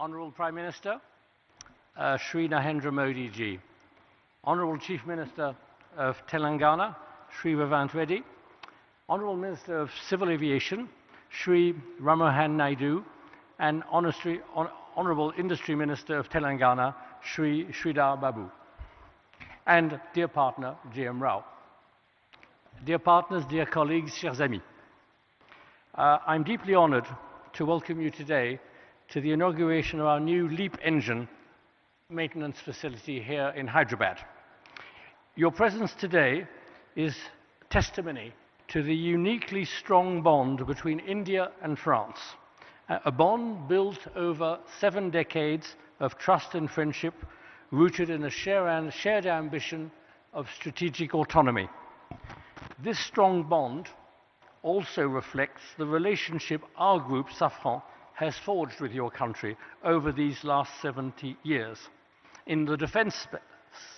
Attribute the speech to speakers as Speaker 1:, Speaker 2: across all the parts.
Speaker 1: Honourable Prime Minister, Shri Narendra Modi ji, Honourable Chief Minister of Telangana, Shri Revanth Reddy, Honourable Minister of Civil Aviation, Shri Ramohan Naidu, and Honourable Industry Minister of Telangana, Shri Sridhar Babu, and dear partner, J.M. Rao. Dear partners, dear colleagues, chers amis, I'm deeply honoured to welcome you today to the inauguration of our new LEAP engine maintenance facility here in Hyderabad. Your presence today is testimony to the uniquely strong bond between India and France, a bond built over 7 decades of trust and friendship, rooted in a shared ambition of strategic autonomy. This strong bond also reflects the relationship our group, Safran, has forged with your country over these last 70 years. In the defence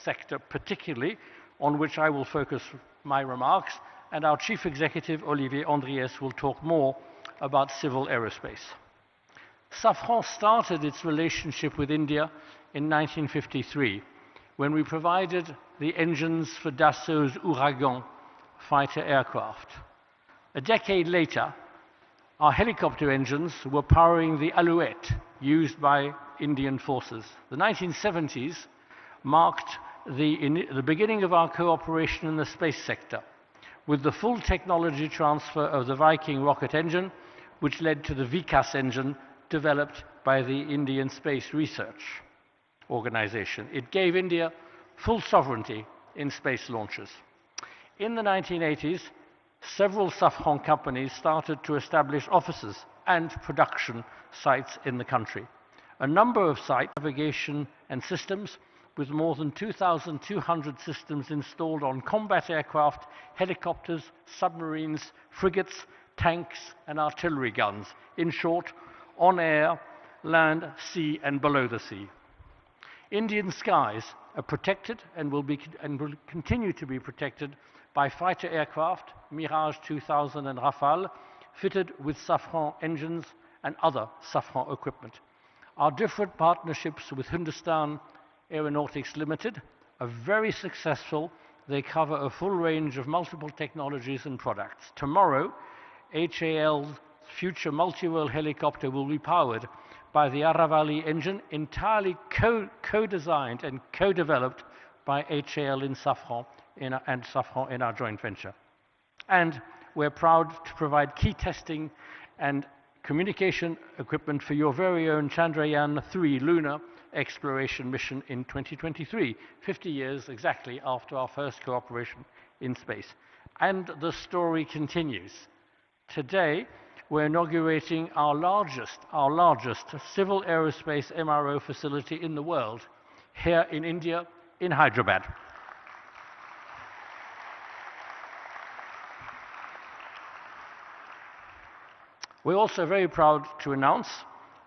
Speaker 1: sector particularly, on which I will focus my remarks, and our Chief Executive, Olivier Andriès, will talk more about civil aerospace. Safran started its relationship with India in 1953, when we provided the engines for Dassault's Ouragan fighter aircraft. A decade later, our helicopter engines were powering the Alouette used by Indian forces. The 1970s marked the beginning of our cooperation in the space sector, with the full technology transfer of the Viking rocket engine, which led to the Vikas engine developed by the Indian Space Research Organization. It gave India full sovereignty in space launches. In the 1980s, several Safran companies started to establish offices and production sites in the country. A number of sites, navigation and systems, with more than 2,200 systems installed on combat aircraft, helicopters, submarines, frigates, tanks, and artillery guns. In short, on air, land, sea, and below the sea. Indian skies are protected and will continue to be protected by fighter aircraft, Mirage 2000 and Rafale, fitted with Safran engines and other Safran equipment. Our different partnerships with Hindustan Aeronautics Limited are very successful. They cover a full range of multiple technologies and products. Tomorrow, HAL's future multi-role helicopter will be powered by the Aravali engine, entirely co-designed and co-developed by HAL in Safran and Safran in our joint venture. And we're proud to provide key testing and communication equipment for your very own Chandrayaan-3 lunar exploration mission in 2023, 50 years exactly after our first cooperation in space. And the story continues. Today, we're inaugurating our largest civil aerospace MRO facility in the world, here in India, in Hyderabad. We're also very proud to announce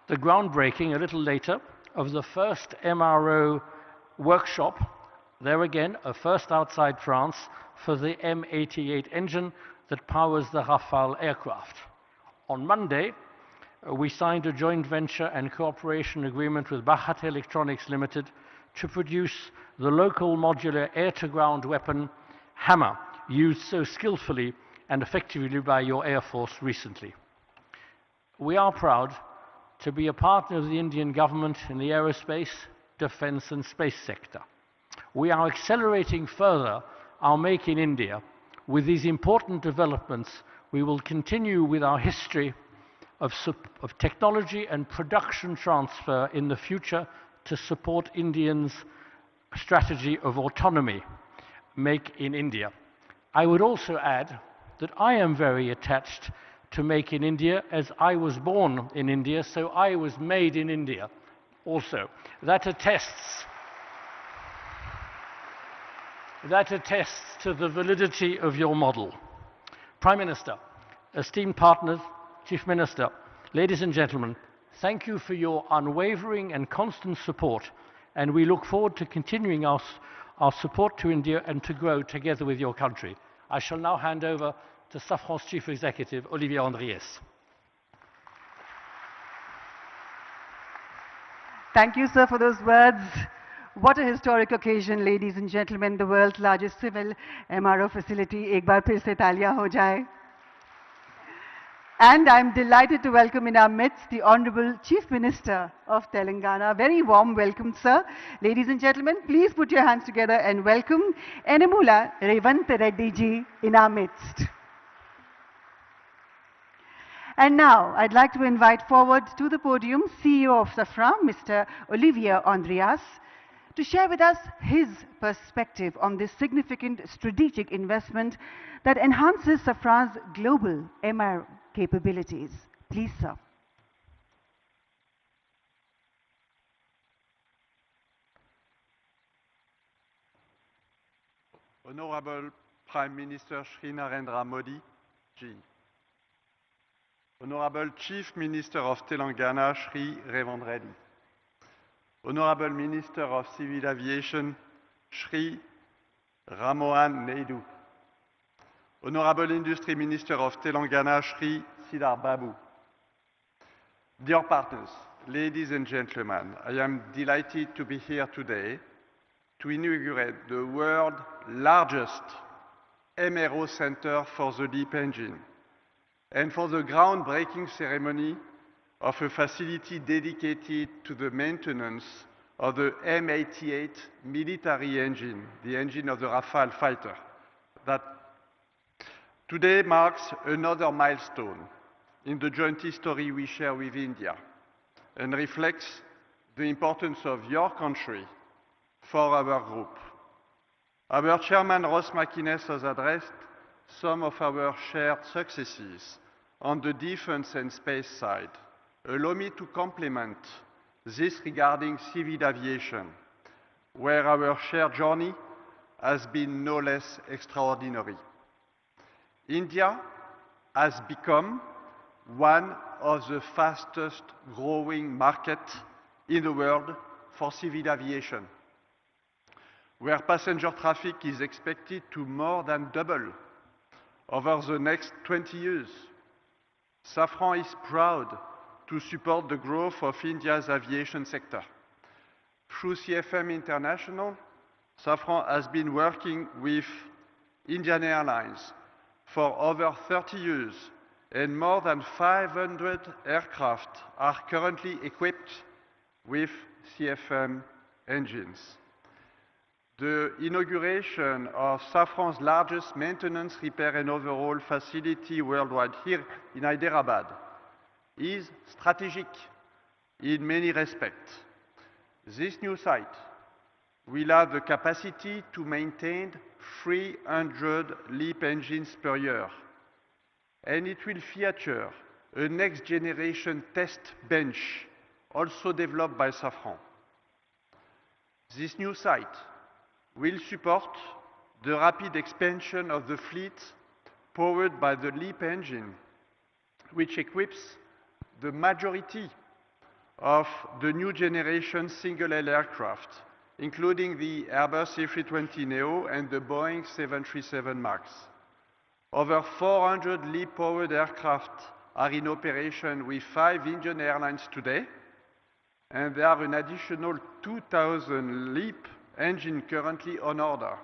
Speaker 1: the groundbreaking a little later of the first MRO workshop, there again, a first outside France, for the M88 engine that powers the Rafale aircraft. On Monday, we signed a joint venture and cooperation agreement with Bharat Electronics Limited to produce the local modular air-to-ground weapon Hammer, used so skillfully and effectively by your Air Force recently. We are proud to be a partner of the Indian government in the aerospace, defence and space sector. We are accelerating further our Make in India. With these important developments, we will continue with our history of technology and production transfer in the future to support Indians' strategy of autonomy, Make in India. I would also add that I am very attached to Make in India, as I was born in India, so I was made in India also. That attests to the validity of your model. Prime Minister, esteemed partners, Chief Minister, ladies and gentlemen, thank you for your unwavering and constant support, and we look forward to continuing our support to India and to grow together with your country. I shall now hand over to Safran's Chief Executive, Olivier Andriès.
Speaker 2: Thank you, sir, for those words. What a historic occasion, ladies and gentlemen. The world's largest civil MRO facility. Ek baar phir se taaliyan ho jaye. And I'm delighted to welcome in our midst the Honorable Chief Minister of Telangana. Very warm welcome, sir. Ladies and gentlemen, please put your hands together and welcome Enamula Revanth Reddy ji in our midst. And now, I'd like to invite forward to the podium CEO of Safran, Mr. Olivier Andreas, to share with us his perspective on this significant strategic investment that enhances Safran's global MRO capabilities. Please, sir.
Speaker 3: Honorable Prime Minister Shri Narendra Modi ji, Honorable Chief Minister of Telangana Shri Revanth Reddy, Honorable Minister of Civil Aviation Shri Ramohan Naidu, Honorable Industry Minister of Telangana Shri Siddhar Babu. Dear partners, ladies and gentlemen, I am delighted to be here today to inaugurate the world's largest MRO center for the LEAP engine and for the groundbreaking ceremony of a facility dedicated to the maintenance of the M88 military engine, the engine of the Rafale fighter. That today marks another milestone in the joint history we share with India and reflects the importance of your country for our group. Our chairman, Ross McInnes, has addressed some of our shared successes on the defense and space side. Allow me to complement this regarding civil aviation, where our shared journey has been no less extraordinary. India has become one of the fastest growing markets in the world for civil aviation, where passenger traffic is expected to more than double over the next 20 years. Safran is proud to support the growth of India's aviation sector. Through CFM International, Safran has been working with Indian Airlines for over 30 years, and more than 500 aircraft are currently equipped with CFM engines. The inauguration of Safran's largest maintenance, repair and overhaul facility worldwide here in Hyderabad is strategic in many respects. This new site will have the capacity to maintain 300 LEAP engines per year, and it will feature a next generation test bench also developed by Safran. This new site will support the rapid expansion of the fleet powered by the LEAP engine, which equips the majority of the new generation single-aisle aircraft, including the Airbus A320neo and the Boeing 737 MAX. Over 400 LEAP-powered aircraft are in operation with 5 Indian airlines today, and there are an additional 2,000 LEAP engine currently on order.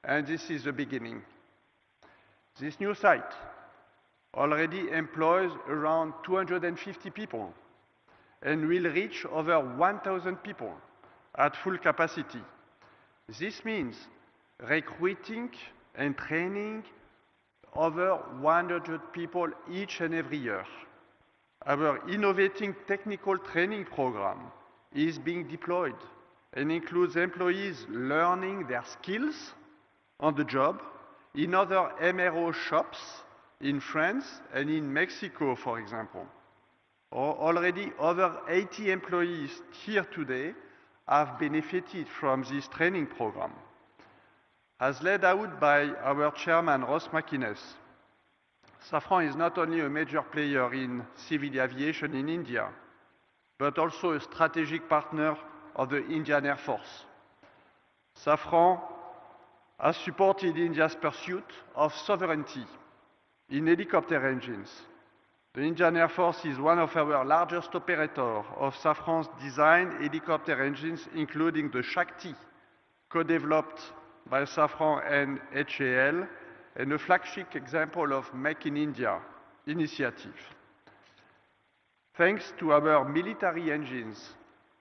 Speaker 3: And this is the beginning. This new site already employs around 250 people and will reach over 1,000 people at full capacity. This means recruiting and training over 100 people each and every year. Our innovating technical training program is being deployed and includes employees learning their skills on the job in other MRO shops in France and in Mexico, for example. Already over 80 employees here today have benefited from this training program. As laid out by our chairman, Ross McInnes, Safran is not only a major player in civil aviation in India, but also a strategic partner of the Indian Air Force. Safran has supported India's pursuit of sovereignty in helicopter engines. The Indian Air Force is one of our largest operators of Safran's designed helicopter engines, including the Shakti, co-developed by Safran and HAL, and a flagship example of Make in India initiative. Thanks to our military engines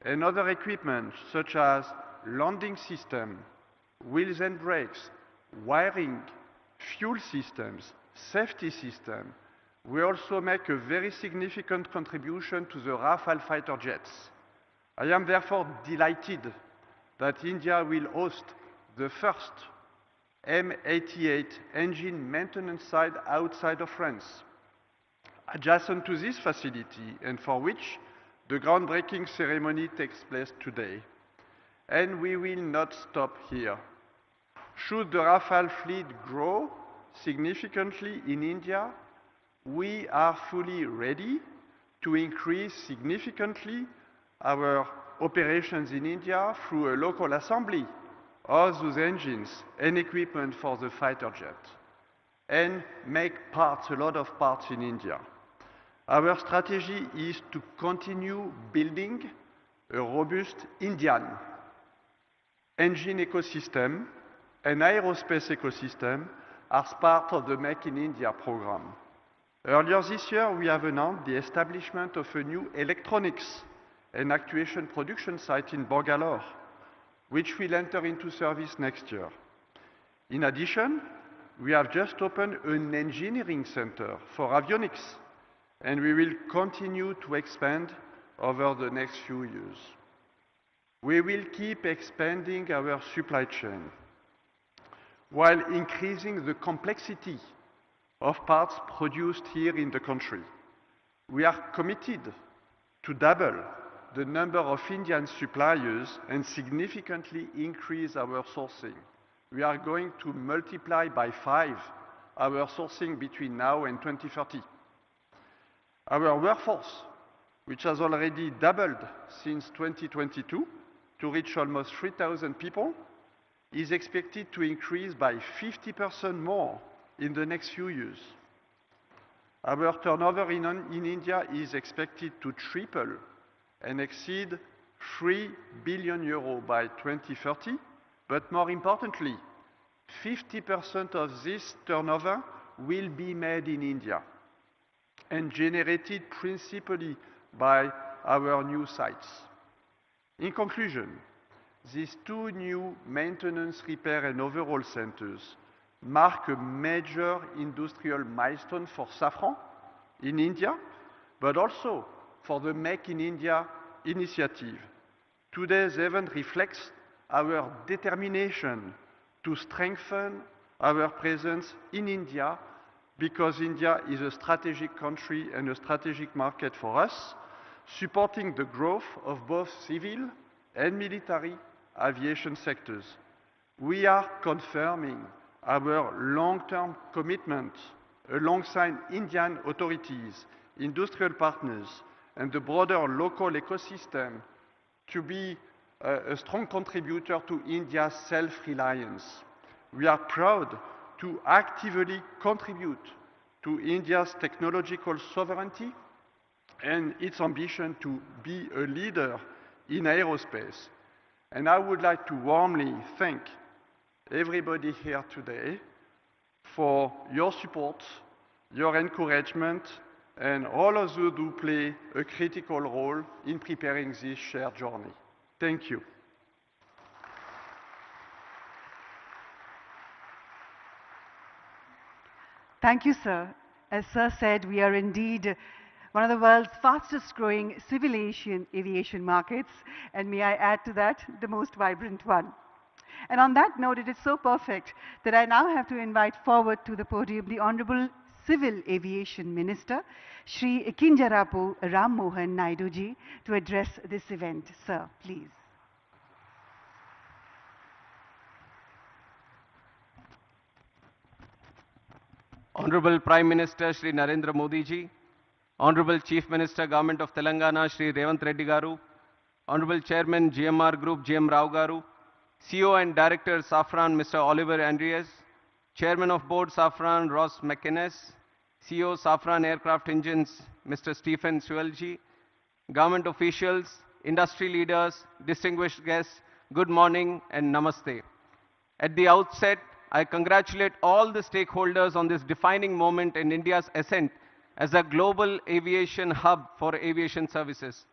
Speaker 3: and other equipment such as landing system, wheels and brakes, wiring, fuel systems, safety system, we also make a very significant contribution to the Rafale fighter jets. I am therefore delighted that India will host the first M88 engine maintenance site outside of France, adjacent to this facility, and for which the groundbreaking ceremony takes place today. And we will not stop here. Should the Rafale fleet grow significantly in India, we are fully ready to increase significantly our operations in India through a local assembly of those engines and equipment for the fighter jet, and make parts, a lot of parts in India. Our strategy is to continue building a robust Indian engine ecosystem and aerospace ecosystem as part of the Make in India program. Earlier this year, we have announced the establishment of a new electronics and actuation production site in Bangalore, which will enter into service next year. In addition, we have just opened an engineering center for avionics, and we will continue to expand over the next few years. We will keep expanding our supply chain while increasing the complexity of parts produced here in the country. We are committed to double the number of Indian suppliers and significantly increase our sourcing. We are going to multiply by 5 our sourcing between now and 2030. Our workforce, which has already doubled since 2022 to reach almost 3,000 people, is expected to increase by 50% more in the next few years. Our turnover in India is expected to triple and exceed 3 billion euros by 2030, but more importantly, 50% of this turnover will be made in India and generated principally by our new sites. In conclusion, these 2 new maintenance, repair and overhaul centers mark a major industrial milestone for Safran in India, but also for the Make in India initiative. Today's event reflects our determination to strengthen our presence in India, because India is a strategic country and a strategic market for us, supporting the growth of both civil and military aviation sectors. We are confirming our long-term commitment alongside Indian authorities, industrial partners, and the broader local ecosystem to be a strong contributor to India's self-reliance. We are proud to actively contribute to India's technological sovereignty and its ambition to be a leader in aerospace. And I would like to warmly thank everybody here today for your support, your encouragement, and all of you who play a critical role in preparing this shared journey. Thank you.
Speaker 2: Thank you, sir. As sir said, we are indeed one of the world's fastest growing civil aviation markets, and may I add to that, the most vibrant one. And on that note, it is so perfect that I now have to invite forward to the podium the Honorable Civil Aviation Minister, Shri Kinjarapu Ram Mohan Naidu ji, to address this event. Sir, please.
Speaker 4: Honorable Prime Minister Shri Narendra Modi ji, Honorable Chief Minister Government of Telangana Shri Revanth Reddy garu, Honorable Chairman GMR Group GM Rao garu, CEO and Director Safran Mr. Oliver Andreas, Chairman of Board Safran Ross McInnes, CEO Safran Aircraft Engines, Mr. Stephen Suelji, government officials, industry leaders, distinguished guests, good morning and namaste. At the outset, I congratulate all the stakeholders on this defining moment in India's ascent as a global aviation hub for aviation services.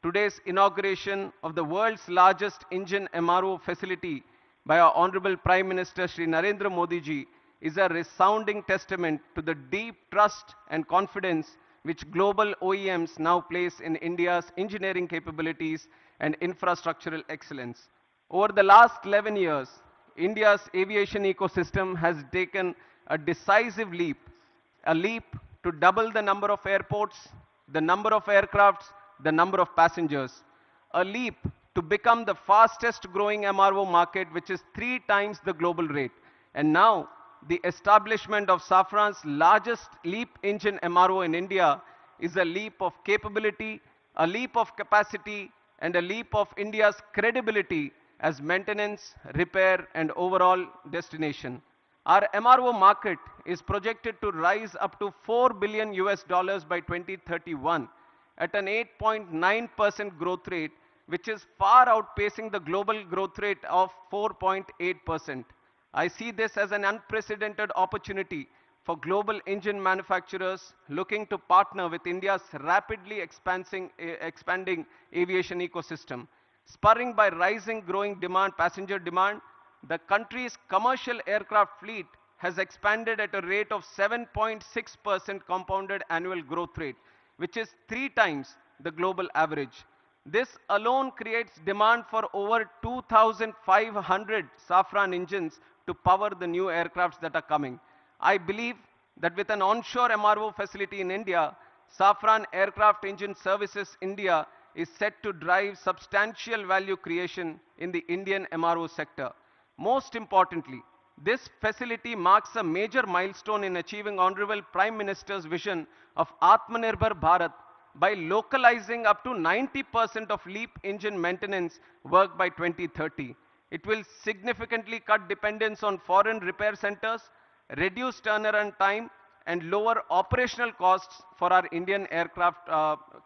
Speaker 4: Today's inauguration of the world's largest engine MRO facility by our Honorable Prime Minister Shri Narendra Modi ji is a resounding testament to the deep trust and confidence which global OEMs now place in India's engineering capabilities and infrastructural excellence. Over the last 11 years, India's aviation ecosystem has taken a decisive leap, to double the number of airports, the number of aircrafts, the number of passengers, a leap to become the fastest growing MRO market, which is 3 times the global rate. And now, the establishment of Safran's largest LEAP engine MRO in India is a leap of capability, a leap of capacity, and a leap of India's credibility as maintenance, repair, and overall destination. Our MRO market is projected to rise up to $4 billion by 2031 at an 8.9% growth rate, which is far outpacing the global growth rate of 4.8%. I see this as an unprecedented opportunity for global engine manufacturers looking to partner with India's rapidly expanding aviation ecosystem. Spurring by rising growing demand, passenger demand, the country's commercial aircraft fleet has expanded at a rate of 7.6% compounded annual growth rate, which is 3 times the global average. This alone creates demand for over 2,500 Safran engines to power the new aircrafts that are coming. I believe that with an onshore MRO facility in India, Safran Aircraft Engine Services India is set to drive substantial value creation in the Indian MRO sector. Most importantly, this facility marks a major milestone in achieving Honorable Prime Minister's vision of Atmanirbhar Bharat by localizing up to 90% of LEAP engine maintenance work by 2030. It will significantly cut dependence on foreign repair centers, reduce turnaround time, and lower operational costs for our Indian aircraft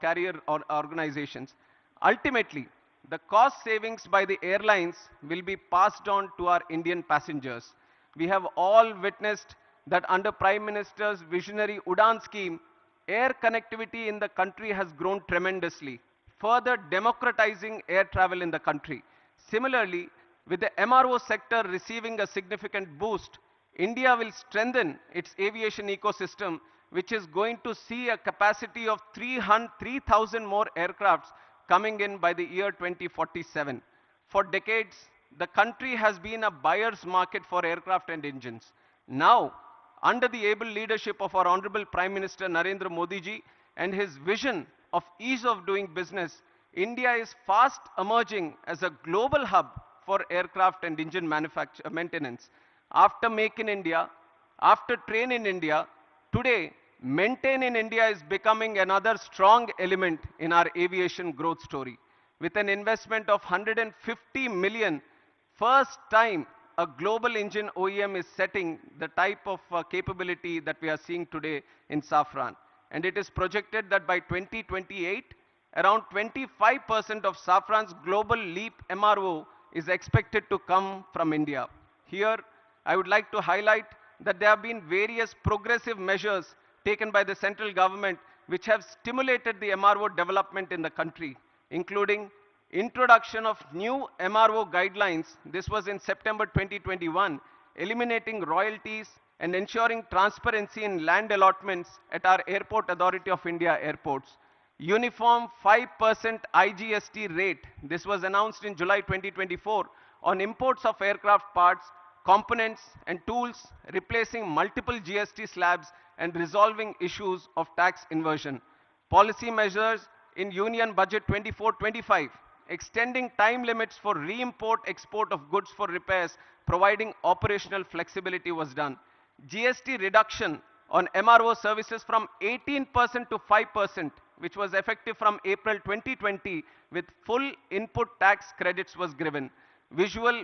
Speaker 4: carrier organizations. Ultimately, the cost savings by the airlines will be passed on to our Indian passengers. We have all witnessed that under Prime Minister's visionary UDAN scheme, air connectivity in the country has grown tremendously, further democratizing air travel in the country. Similarly, with the MRO sector receiving a significant boost, India will strengthen its aviation ecosystem, which is going to see a capacity of 3,000 more aircrafts coming in by the year 2047. For decades, the country has been a buyer's market for aircraft and engines. Now, under the able leadership of our Honorable Prime Minister Narendra Modi ji and his vision of ease of doing business, India is fast emerging as a global hub for aircraft and engine maintenance. After Make in India, after Train in India, today, Maintain in India is becoming another strong element in our aviation growth story. With an investment of 150 million, first time a global engine OEM is setting the type of capability that we are seeing today in Safran. And it is projected that by 2028, around 25% of Safran's global LEAP MRO is expected to come from India. Here, I would like to highlight that there have been various progressive measures taken by the central government which have stimulated the MRO development in the country, including introduction of new MRO guidelines. This was in September 2021, eliminating royalties and ensuring transparency in land allotments at our Airport Authority of India airports. Uniform 5% IGST rate, this was announced in July 2024, on imports of aircraft parts, components and tools, replacing multiple GST slabs and resolving issues of tax inversion. Policy measures in Union Budget 24-25, extending time limits for re-import export of goods for repairs, providing operational flexibility was done. GST reduction on MRO services from 18% to 5%, which was effective from April 2020, with full input tax credits was given. Visa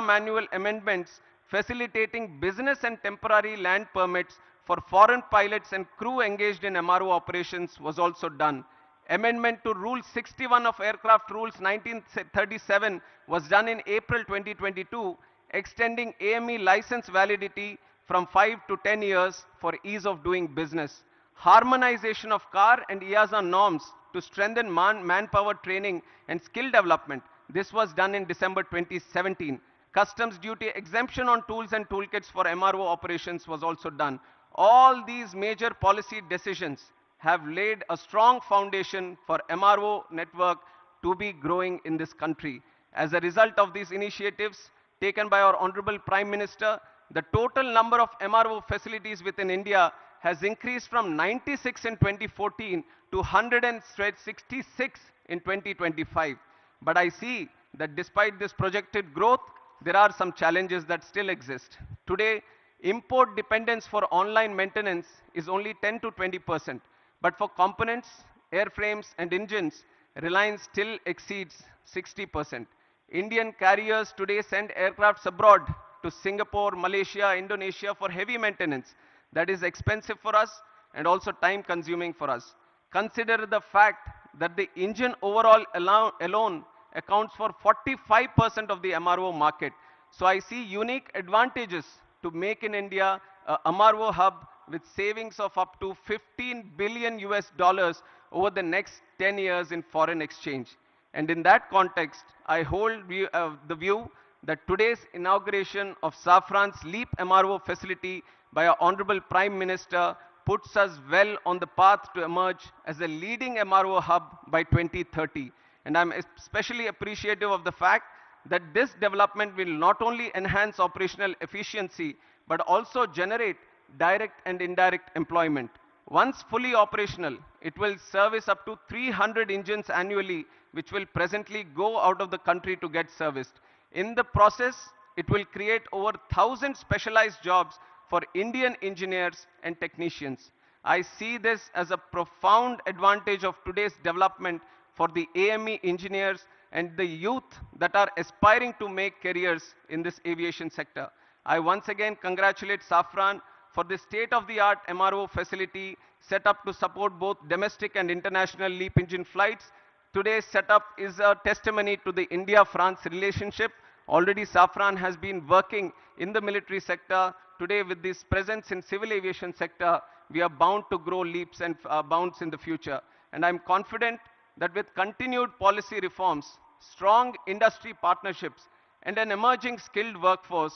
Speaker 4: manual amendments facilitating business and temporary land permits for foreign pilots and crew engaged in MRO operations was also done. Amendment to Rule 61 of Aircraft Rules 1937 was done in April 2022, extending AME license validity from 5 to 10 years for ease of doing business. Harmonization of CAR and EASA norms to strengthen manpower training and skill development. This was done in December 2017. Customs duty exemption on tools and toolkits for MRO operations was also done. All these major policy decisions have laid a strong foundation for MRO network to be growing in this country. As a result of these initiatives taken by our Honorable Prime Minister, the total number of MRO facilities within India has increased from 96 in 2014 to 166 in 2025. But I see that despite this projected growth, there are some challenges that still exist. Today, import dependence for online maintenance is only 10 to 20%. But for components, airframes and engines, reliance still exceeds 60%. Indian carriers today send aircrafts abroad to Singapore, Malaysia, Indonesia for heavy maintenance. That is expensive for us and also time consuming for us. Consider the fact that the engine overall alone accounts for 45% of the MRO market. So I see unique advantages to make in India a MRO hub with savings of up to 15 billion US dollars over the next 10 years in foreign exchange. And in that context, I hold the view that today's inauguration of Safran's LEAP MRO facility by our Honorable Prime Minister puts us well on the path to emerge as a leading MRO hub by 2030. And I'm especially appreciative of the fact that this development will not only enhance operational efficiency, but also generate direct and indirect employment. Once fully operational, it will service up to 300 engines annually, which will presently go out of the country to get serviced. In the process, it will create over 1,000 specialized jobs for Indian engineers and technicians. I see this as a profound advantage of today's development for the AME engineers and the youth that are aspiring to make careers in this aviation sector. I once again congratulate Safran for the state-of-the-art MRO facility set up to support both domestic and international LEAP engine flights. Today's setup is a testimony to the India-France relationship. Already Safran has been working in the military sector. Today with this presence in civil aviation sector, we are bound to grow leaps and bounds in the future. And I'm confident that with continued policy reforms, strong industry partnerships, and an emerging skilled workforce,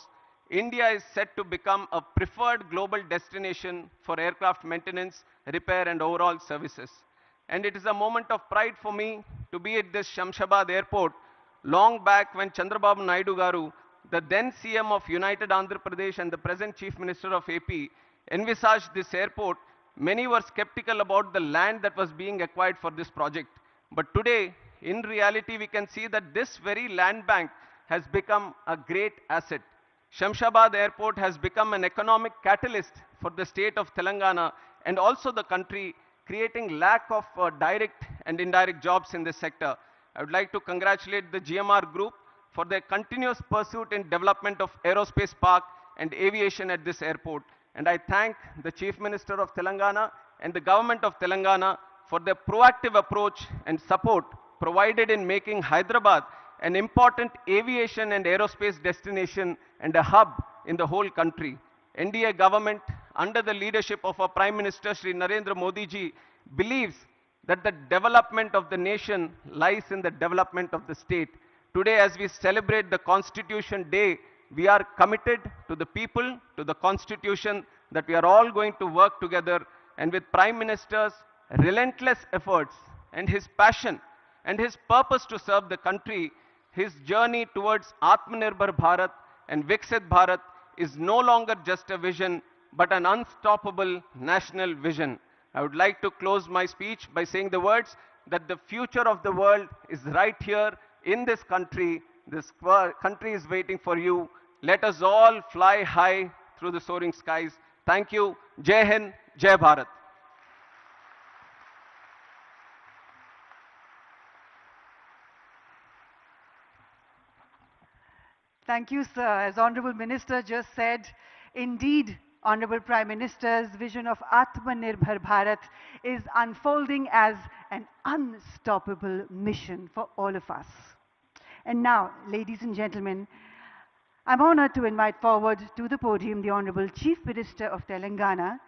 Speaker 4: India is set to become a preferred global destination for aircraft maintenance, repair, and overall services. And it is a moment of pride for me to be at this Shamshabad airport long back when Chandrababu Naidu Garu, the then CM of United Andhra Pradesh and the present Chief Minister of AP, envisaged this airport. Many were skeptical about the land that was being acquired for this project. But today, in reality, we can see that this very land bank has become a great asset. Shamshabad Airport has become an economic catalyst for the state of Telangana and also the country, creating lack of direct and indirect jobs in this sector. I would like to congratulate the GMR Group for their continuous pursuit in development of aerospace park and aviation at this airport. And I thank the Chief Minister of Telangana and the government of Telangana for their proactive approach and support provided in making Hyderabad an important aviation and aerospace destination and a hub in the whole country. NDA government, under the leadership of our Prime Minister Shri Narendra Modi ji, believes that the development of the nation lies in the development of the state. Today, as we celebrate the Constitution Day, we are committed to the people, to the Constitution, that we are all going to work together, and with Prime Minister's relentless efforts and his passion and his purpose to serve the country, his journey towards Atmanirbhar Bharat and Viksit Bharat is no longer just a vision, but an unstoppable national vision. I would like to close my speech by saying the words that the future of the world is right here in this country. This country is waiting for you. Let us all fly high through the soaring skies. Thank you. Jai Hind, Jai Bharat.
Speaker 2: Thank you, sir. As Honorable Minister just said, indeed, Honorable Prime Minister's vision of Atmanirbhar Bharat is unfolding as an unstoppable mission for all of us. And now, ladies and gentlemen, I'm honored to invite forward to the podium the Honorable Chief Minister of Telangana,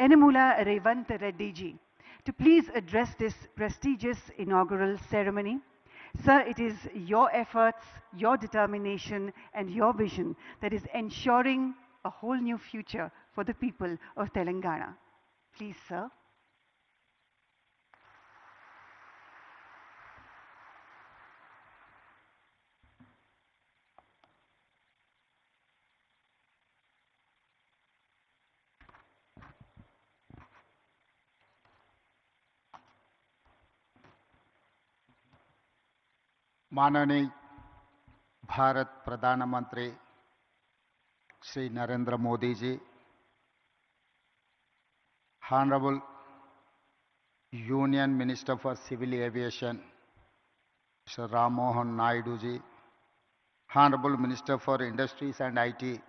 Speaker 2: Enamula Revanth Reddy ji, to please address this prestigious inaugural ceremony. Sir, it is your efforts, your determination, and your vision that is ensuring a whole new future for the people of Telangana. Please, sir.
Speaker 5: माननीय भारत प्रधानमंत्री Shri Narendra Modi ji, Honorable Union Minister for Civil Aviation Mr. Ram Mohan Naidu ji, Honorable Minister for Industries and IT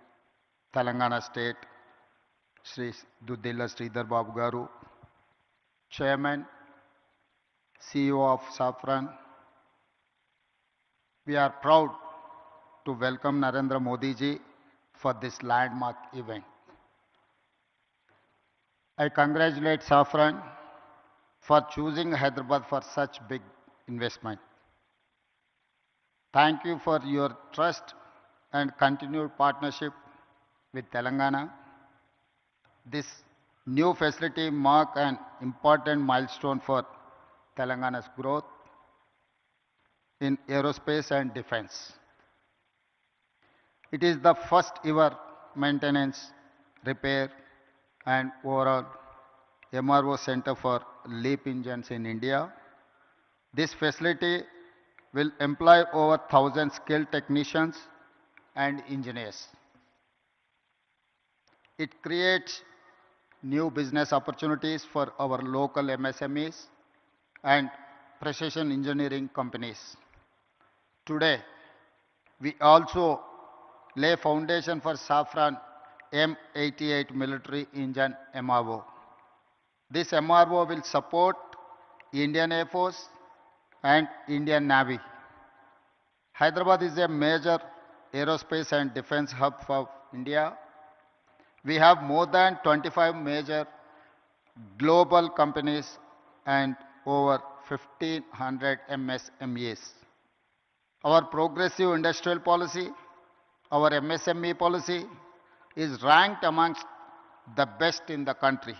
Speaker 5: Telangana State Shri Duddilla Sridhar Babu Garu, Chairman CEO of Safran, we are proud to welcome Narendra Modi ji for this landmark event. I congratulate Safran for choosing Hyderabad for such big investment. Thank you for your trust and continued partnership with Telangana. This new facility marks an important milestone for Telangana's growth in aerospace and defense. It is the first ever maintenance, repair, and overall MRO center for LEAP engines in India. This facility will employ over 1,000 skilled technicians and engineers. It creates new business opportunities for our local MSMEs and precision engineering companies. Today, we also lay foundation for Safran M88 military engine MRO. This MRO will support Indian Air Force and Indian Navy. Hyderabad is a major aerospace and defense hub for India. We have more than 25 major global companies and over 1,500 MSMEs. Our progressive industrial policy, our MSME policy, is ranked amongst the best in the country.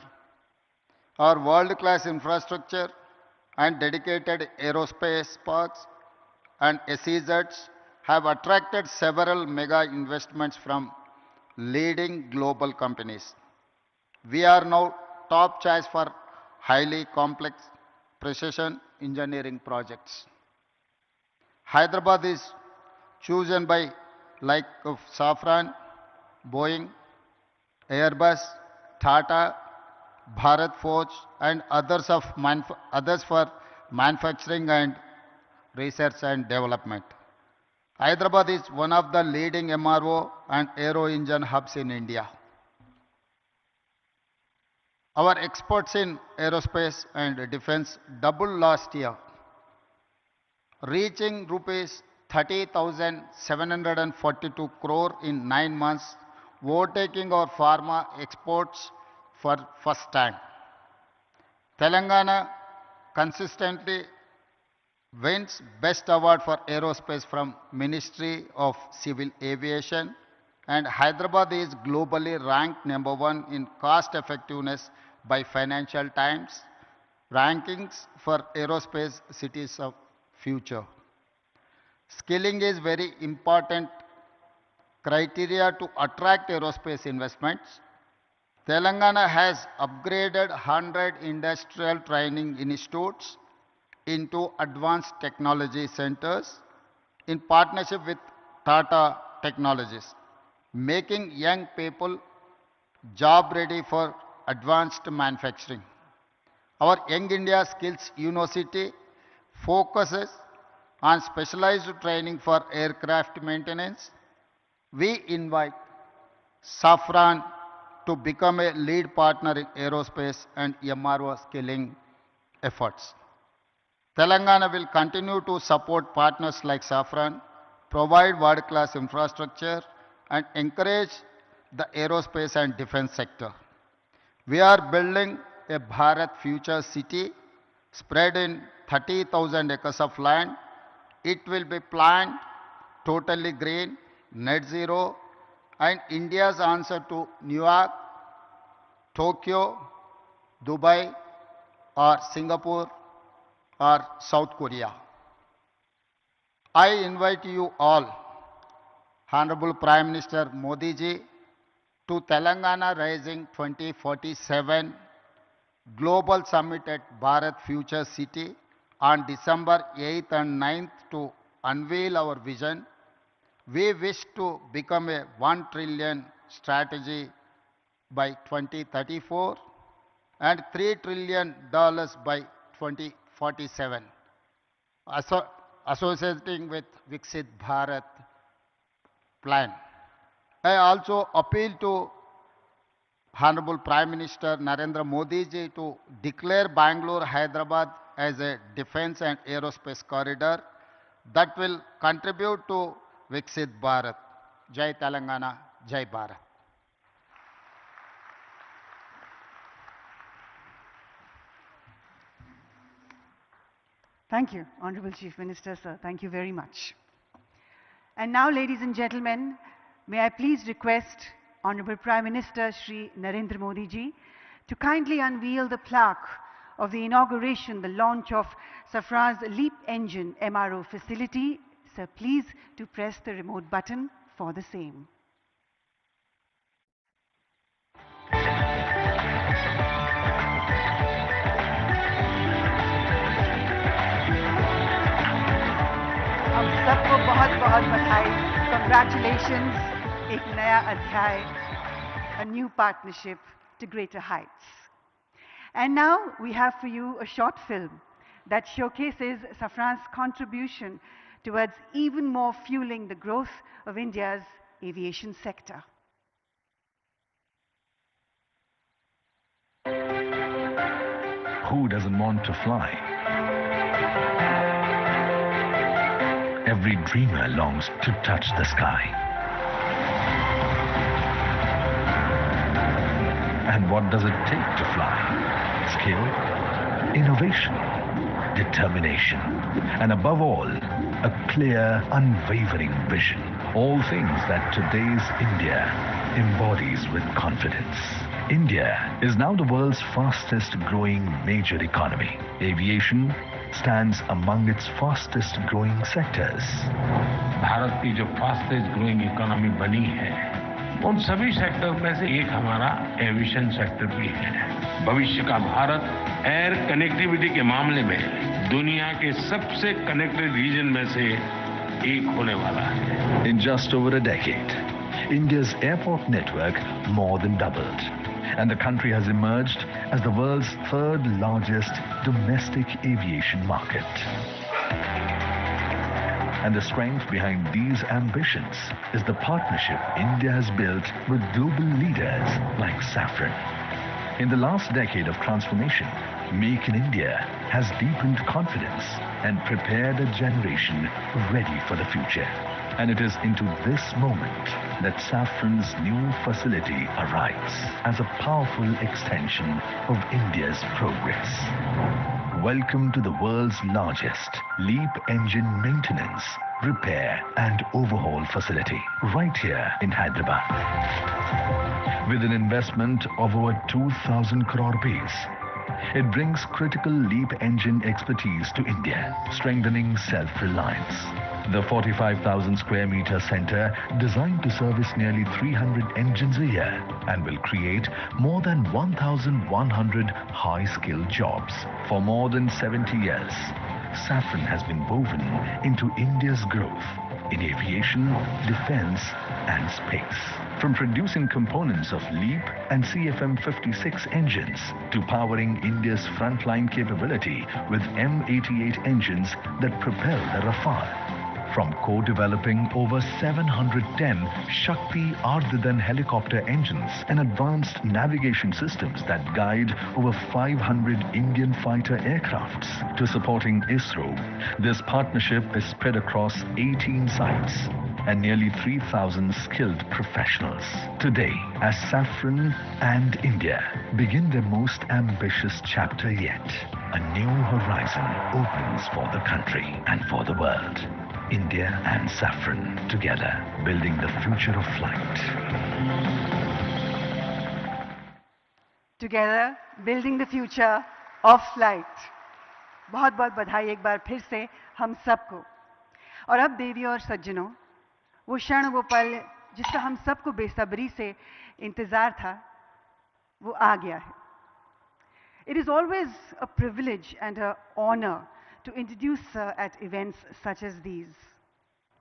Speaker 5: Our world-class infrastructure and dedicated aerospace parks and SEZs have attracted several mega investments from leading global companies. We are now top choice for highly complex precision engineering projects. Hyderabad is chosen by like of Safran, Boeing, Airbus, Tata, Bharat Forge, and others for manufacturing and research and development. Hyderabad is one of the leading MRO and aero engine hubs in India. Our exports in aerospace and defense doubled last year, reaching rupees 30,742 crore in 9 months, overtaking our pharma exports for first time. Telangana consistently wins Best Award for Aerospace from Ministry of Civil Aviation, and Hyderabad is globally ranked #1 in cost effectiveness by Financial Times rankings for aerospace cities of future. Skilling is very important criteria to attract aerospace investments. Telangana has upgraded 100 industrial training institutes into advanced technology centers in partnership with Tata Technologies, making young people job ready for advanced manufacturing. Our Young India Skills University focuses on specialized training for aircraft maintenance. We invite Safran to become a lead partner in aerospace and MRO skilling efforts. Telangana will continue to support partners like Safran, provide world-class infrastructure, and encourage the aerospace and defense sector. We are building a Bharat Future City spread in 30,000 acres of land. It will be planned totally green, net zero, and India's answer to New York, Tokyo, Dubai, or Singapore, or South Korea. I invite you all, Honorable Prime Minister Modi ji, to Telangana Rising 2047 Global Summit at Bharat Future City on December 8th and 9th to unveil our vision. We wish to become a $1 trillion strategy by 2034 and $3 trillion by 2047, associating with Viksit Bharat plan. I also appeal to Honorable Prime Minister Narendra Modi ji to declare Bangalore, Hyderabad as a defense and aerospace corridor that will contribute to Viksit Bharat. Jai Telangana, Jai Bharat.
Speaker 2: Thank you, Honorable Chief Minister, sir. Thank you very much. And now, ladies and gentlemen, may I please request Honorable Prime Minister Shri Narendra Modi ji to kindly unveil the plaque of the inauguration, the launch of Safran's LEAP engine MRO facility. Sir, please to press the remote button for the same. हम सबको बहुत बहुत बधाई. Congratulations. एक नया अध्याय, a new partnership to greater heights. And now we have for you a short film that showcases Safran's contribution towards even more fueling the growth of India's aviation sector.
Speaker 6: Who doesn't want to fly? Every dreamer longs to touch the sky. And what does it take to fly? Skill, innovation, determination, and above all, a clear, unwavering vision. All things that today's India embodies with confidence. India is now the world's fastest growing major economy. Aviation stands among its fastest growing sectors.
Speaker 7: Bharat की जो fastest growing economy बनी है, उन सभी sector में से एक हमारा एविएशन सेक्टर भी है. भविष्य का भारत एयर कनेक्टिविटी के मामले में दुनिया के सबसे कनेक्टेड रीजन में से एक होने वाला है.
Speaker 6: In just over a decade, India's airport network more than doubled, and the country has emerged as the world's third largest domestic aviation market. And the strength behind these ambitions is the partnership India has built with global leaders like Safran. In the last decade of transformation, Make in India has deepened confidence and prepared a generation ready for the future. And it is into this moment that Safran's new facility arrives as a powerful extension of India's progress. Welcome to the world's largest LEAP engine maintenance, repair and overhaul facility right here in Hyderabad. With an investment of over 2,000 crore rupees, it brings critical LEAP engine expertise to India, strengthening self-reliance. The 45,000 square meter center, designed to service nearly 300 engines a year and will create more than 1,100 high-skilled jobs. For more than 70 years, Safran has been woven into India's growth in aviation, defense and space. From producing components of LEAP and CFM56 engines to powering India's frontline capability with M88 engines that propel the Rafale. From co-developing over 710 Shakti Ardhadan helicopter engines and advanced navigation systems that guide over 500 Indian fighter aircrafts to supporting ISRO, this partnership is spread across 18 sites and nearly 3,000 skilled professionals. Today, as Saffron and India begin their most ambitious chapter yet, a new horizon opens for the country and for the world. India and Saffron together, building the future of flight.
Speaker 2: Together, building the future of flight. बहुत बहुत बधाई एक बार फिर से हम सबको। और अब देवी और सज्जनों, वो क्षण वो पल जिसका हम सबको बेसब्री से इंतजार था, वो आ गया है। It is always a privilege and an honor to introduce Sir at events such as these.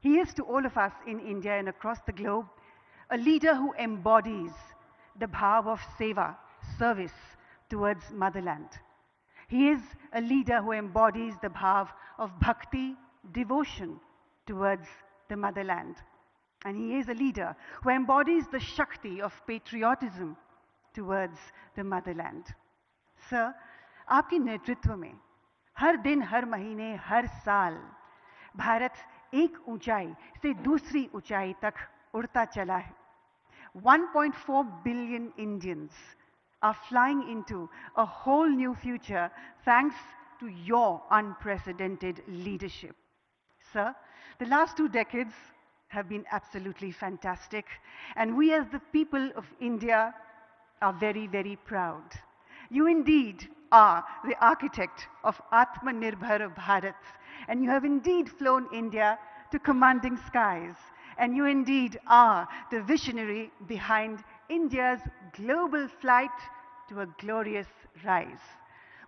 Speaker 2: He is to all of us in India and across the globe a leader who embodies the bhav of seva, service towards motherland. He is a leader who embodies the bhav of bhakti, devotion towards the motherland. And he is a leader who embodies the shakti of patriotism towards the motherland. Sir, आपके नेतृत्व में हर दिन, हर महीने, हर साल भारत एक ऊंचाई से दूसरी ऊंचाई तक उड़ता चला है. 1.4 billion Indians are flying into a whole new future thanks to your unprecedented leadership. Sir, the last 2 decades have been absolutely fantastic, and we as the people of India are very, very proud. You indeed are the architect of Atmanirbhar Bharat, and you have indeed flown India to commanding skies, and you indeed are the visionary behind India's global flight to a glorious rise.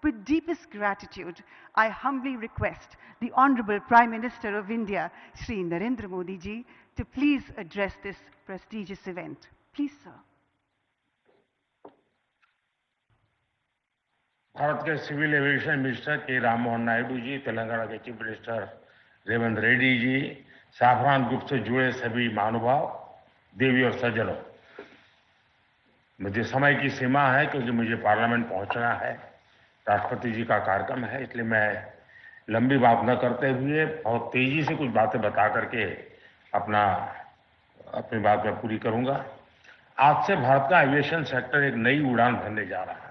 Speaker 2: With deepest gratitude, I humbly request the Honorable Prime Minister of India, Shri Narendra Modi ji, to please address this prestigious event. Please, sir.
Speaker 7: Bharat के civil aviation minister के राममोहन नायडू जी, तेलंगाना के chief minister Revanth Reddy ji, Safran group से जुड़े सभी महानुभाव, देवी और सज्जनों, मुझे समय की सीमा है क्योंकि मुझे पार्लियामेंट पहुंचना है, राष्ट्रपति जी का कार्यक्रम है, इसलिए मैं लंबी बात न करते हुए बहुत तेजी से कुछ बातें बता करके अपनी बात मैं पूरी करूंगा। आज से भारत का एविएशन सेक्टर एक नई उड़ान भरने जा रहा है।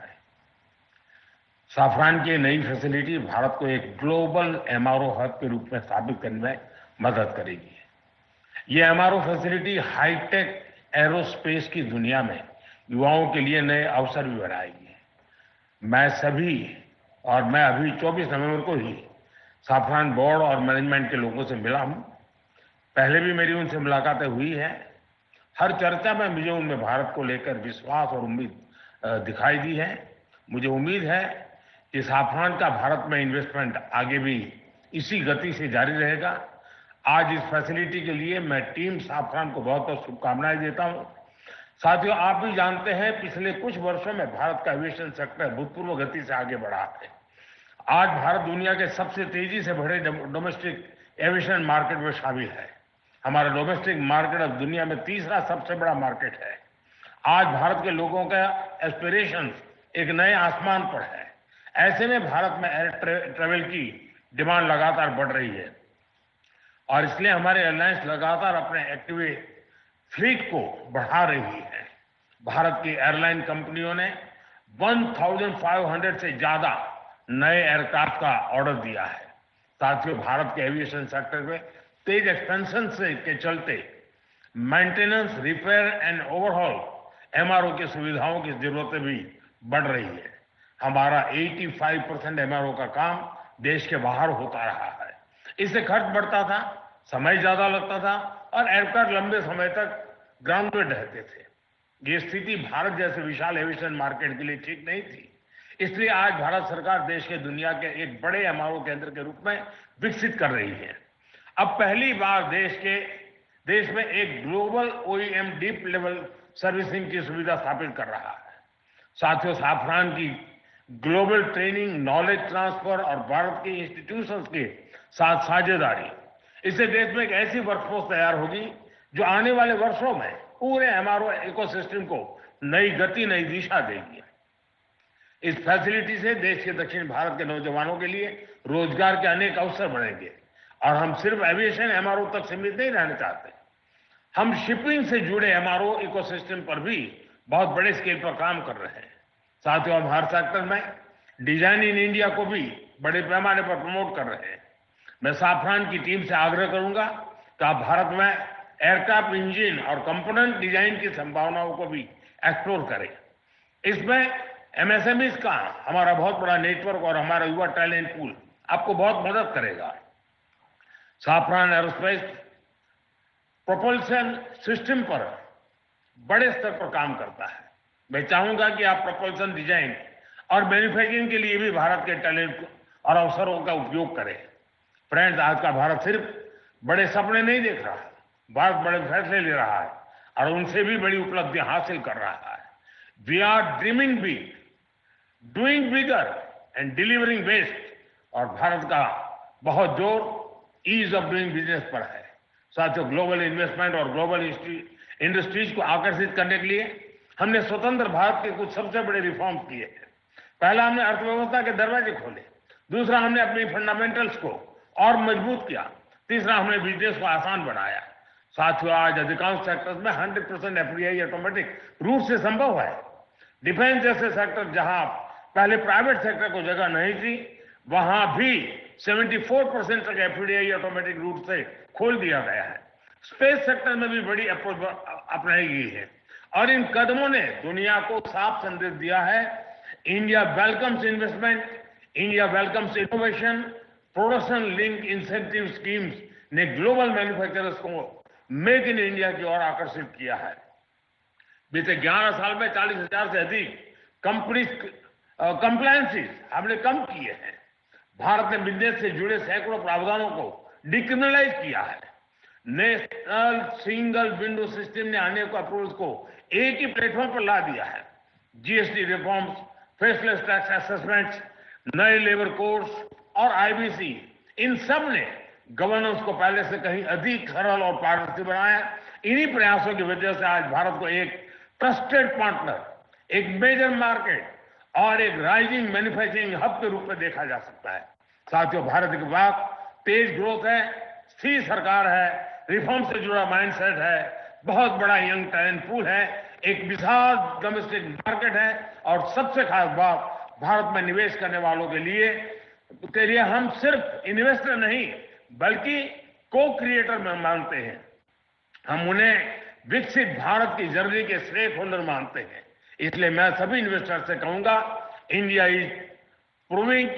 Speaker 7: साफरान की नई फैसिलिटी भारत को एक ग्लोबल एमआरओ हब के रूप में स्थापित करने में मदद करेगी। ये एमआरओ फैसिलिटी हाईटेक एरोस्पेस की दुनिया में युवाओं के लिए नए अवसर भी बनाएगी। मैं अभी 24 नवंबर को ही साफरान बोर्ड और मैनेजमेंट के लोगों से मिला हूं। पहले भी मेरी उनसे मुलाकातें हुई हैं। हर चर्चा में मुझे उनमें भारत को लेकर विश्वास और उम्मीद दिखाई दी है। मुझे उम्मीद है कि साफरान का भारत में इन्वेस्टमेंट आगे भी इसी गति से जारी रहेगा। आज इस फैसिलिटी के लिए मैं टीम साफरान को बहुत बहुत शुभकामनाएं देता हूं। साथियों, आप भी जानते हैं पिछले कुछ वर्षों में भारत का एविएशन सेक्टर भूतपूर्व गति से आगे बढ़ा है। आज भारत दुनिया के सबसे तेजी से बढ़े डोमेस्टिक एविएशन मार्केट में शामिल है। हमारा डोमेस्टिक मार्केट अब दुनिया में तीसरा सबसे बड़ा मार्केट है। आज भारत के लोगों का एस्पिरेशंस एक नए आसमान पर है। ऐसे में भारत में एयर ट्रेवल की डिमांड लगातार बढ़ रही है और इसलिए हमारे एयरलाइंस लगातार अपने एक्टिव फ्लीट को बढ़ा रही है। भारत की एयरलाइन कंपनियों ने 1500 से ज्यादा नए एयरक्राफ्ट का ऑर्डर दिया है। साथियों, भारत के एविएशन सेक्टर में तेज एक्सपेंशन के चलते maintenance, repair and overhaul MRO की सुविधाओं की जरूरतें भी बढ़ रही है। हमारा 85% एमआरओ का काम देश के बाहर होता रहा है। इससे खर्च बढ़ता था, समय ज्यादा लगता था और एयरक्राफ्ट लंबे समय तक ग्राउंड में रहते थे। ये स्थिति भारत जैसे विशाल एविएशन मार्केट के लिए ठीक नहीं थी। इसलिए आज भारत सरकार देश के दुनिया के एक बड़े एमआरओ केंद्र के रूप में विकसित कर रही है। अब पहली बार देश में एक global OEM deep level servicing की सुविधा स्थापित कर रहा है। साथियों, साफरान की ग्लोबल ट्रेनिंग, नॉलेज ट्रांसफर और भारत के इंस्टीट्यूशंस के साथ साझेदारी इससे देश में एक ऐसी वर्कफोर्स तैयार होगी जो आने वाले वर्षों में पूरे एमआरओ इकोसिस्टम को नई गति, नई दिशा देगी। इस फैसिलिटी से देश के दक्षिण भारत के नौजवानों के लिए रोजगार के अनेक अवसर बढ़ेंगे और हम सिर्फ एविएशन एमआरओ तक सीमित नहीं रहना चाहते। हम शिपिंग से जुड़े एमआरओ इकोसिस्टम पर भी बहुत बड़े स्केल पर काम कर रहे हैं। साथियों, हम हर सेक्टर में डिजाइन इन इंडिया को भी बड़े पैमाने पर प्रमोट कर रहे हैं। मैं साफरान की टीम से आग्रह करूंगा कि आप भारत में एयरक्राफ्ट इंजन और कंपोनेंट डिजाइन की संभावनाओं को भी एक्सप्लोर करें। इसमें एमएसएमईज का हमारा बहुत बड़ा नेटवर्क और हमारा युवा टैलेंट पूल आपको बहुत मदद करेगा। साफरान एरोस्पेस प्रोपल्शन सिस्टम पर बड़े स्तर पर काम करता है। मैं चाहूंगा कि आप प्रोपल्शन डिजाइन और मैन्युफैक्चरिंग के लिए भी भारत के टैलेंट और अवसरों का उपयोग करें। फ्रेंड्स, आज का भारत सिर्फ बड़े सपने नहीं देख रहा है, भारत बड़े फैसले ले रहा है और उनसे भी बड़ी उपलब्धियां हासिल कर रहा है। We are dreaming big, doing bigger and delivering best. और भारत का बहुत जोर ईज ऑफ डूइंग बिजनेस पर है। साथियों, ग्लोबल इन्वेस्टमेंट और ग्लोबल इंडस्ट्रीज को आकर्षित करने के लिए हमने स्वतंत्र भारत के कुछ सबसे बड़े रिफॉर्म्स किए हैं। पहला, हमने अर्थव्यवस्था के दरवाजे खोले। दूसरा, हमने अपनी फंडामेंटल्स को और मजबूत किया। तीसरा, हमने बिजनेस को आसान बनाया। साथियों, आज अधिकांश सेक्टर्स में 100% एफडीआई ऑटोमेटिक रूप से संभव है। डिफेंस जैसे सेक्टर जहां पहले प्राइवेट सेक्टर को जगह नहीं थी, वहां भी 74% तक एफडीआई ऑटोमेटिक रूप से खोल दिया गया है। स्पेस सेक्टर में भी बड़ी अप्रोच अपनाई गई है और इन कदमों ने दुनिया को साफ संदेश दिया है, India welcomes investment, India welcomes innovation. Production link incentive schemes ने ग्लोबल मैन्युफैक्चरर्स को मेक इन इंडिया की ओर आकर्षित किया है। बीते 11 साल में 40,000 से अधिक कंप्लायंसेस हमने कम किए हैं। भारत ने बिजनेस से जुड़े सैकड़ों प्रावधानों को डिक्रिमिनलाइज किया है। नेशनल सिंगल विंडो सिस्टम ने अनेक अप्रूवल्स को एक ही प्लेटफॉर्म पर ला दिया है। GST reforms, faceless tax assessments, नए लेबर कोड्स और आईबीसी, इन सब ने गवर्नेंस को पहले से कहीं अधिक सरल और पारदर्शी बनाया। इन्हीं प्रयासों की वजह से आज भारत को एक ट्रस्टेड पार्टनर, एक मेजर मार्केट और एक राइजिंग मैन्युफैक्चरिंग हब के रूप में देखा जा सकता है। साथियों, भारत के पास तेज ग्रोथ है, स्थिर सरकार है, रिफॉर्म से जुड़ा माइंडसेट है, बहुत बड़ा यंग टैलेंट पूल है, एक विशाल डोमेस्टिक मार्केट है और सबसे खास बात, भारत में निवेश करने वालों के लिए हम सिर्फ इन्वेस्टर नहीं बल्कि को क्रिएटर में मानते हैं। हम उन्हें विकसित भारत की जर्नी के स्टेक होल्डर मानते हैं। इसलिए मैं सभी इन्वेस्टर से कहूंगा, India is proving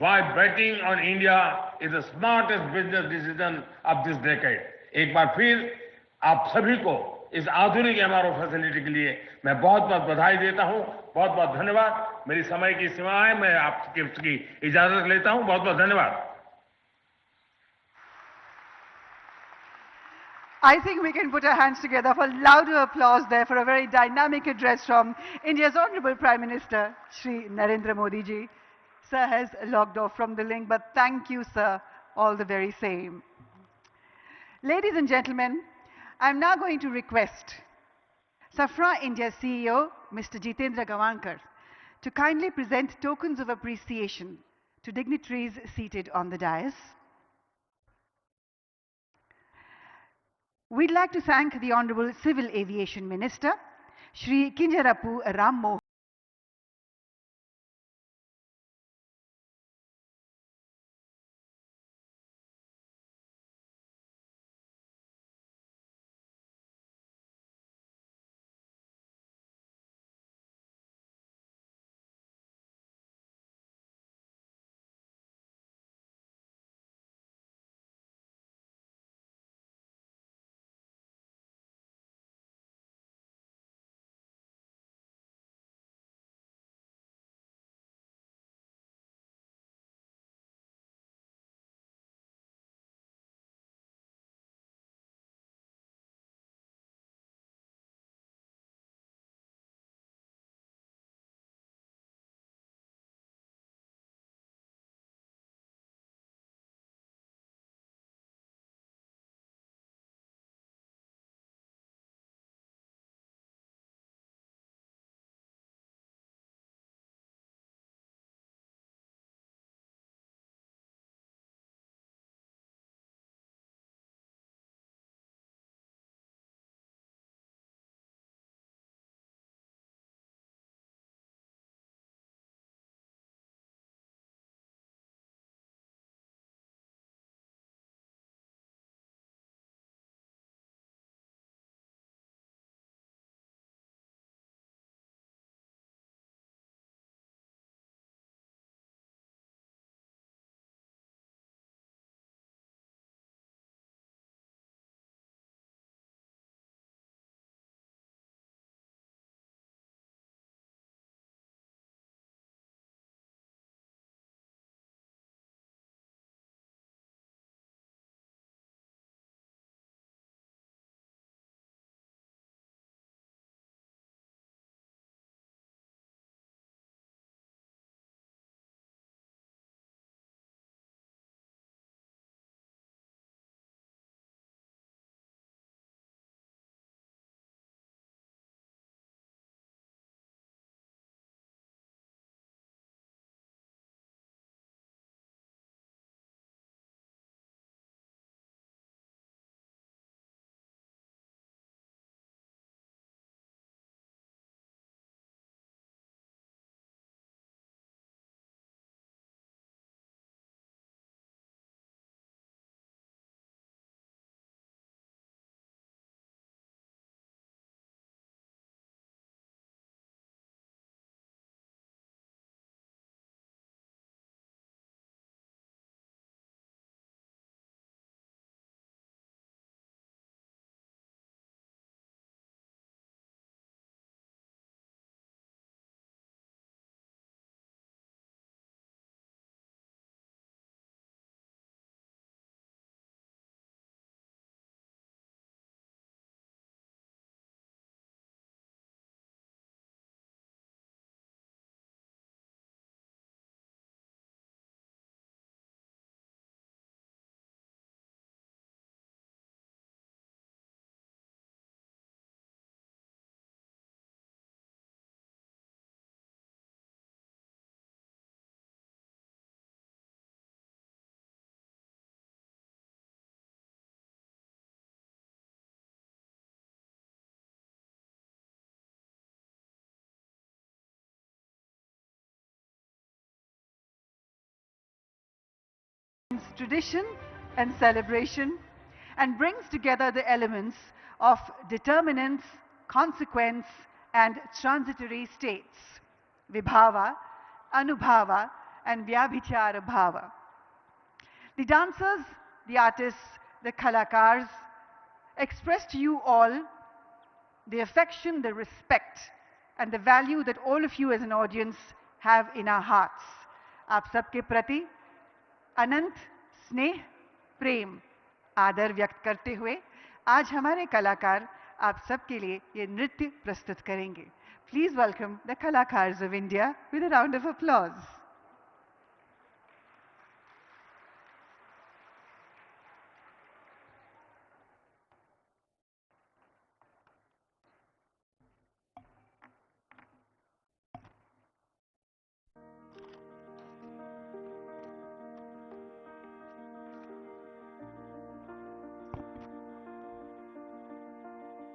Speaker 7: by betting on India is the smartest business decision of this decade. एक बार फिर आप सभी को इस आधुनिक एमआरओ फैसिलिटी के लिए मैं बहुत बहुत बधाई देता हूं। बहुत बहुत धन्यवाद। मेरी समय की सीमा है, मैं आपकी इजाजत लेता हूं। बहुत बहुत धन्यवाद।
Speaker 2: I think we can put our hands together for louder applause there for a very dynamic address from India's Honorable Prime Minister, Shri Narendra Modi ji. Sir has logged off from the link, but thank you, sir, all the very same. Ladies and gentlemen, I'm now going to request Safra India CEO, Mr. Jitendra Gavankar, to kindly present tokens of appreciation to dignitaries seated on the dais. We'd like to thank the Honorable Civil Aviation Minister, Shri Kinjarapu Ram Mohan. tradition and celebration and brings together the elements of determinants, consequence, and transitory states, vibhava, anubhava, and vyabhichara bhava. The dancers, the artists, the kalakars express to you all the affection, the respect, and the value that all of you as an audience have in our hearts. आप सबके प्रति अनंत स्नेह, प्रेम, आदर व्यक्त करते हुए आज हमारे कलाकार आप सबके लिए ये नृत्य प्रस्तुत करेंगे. Please welcome the Kalakars of India with a round of applause.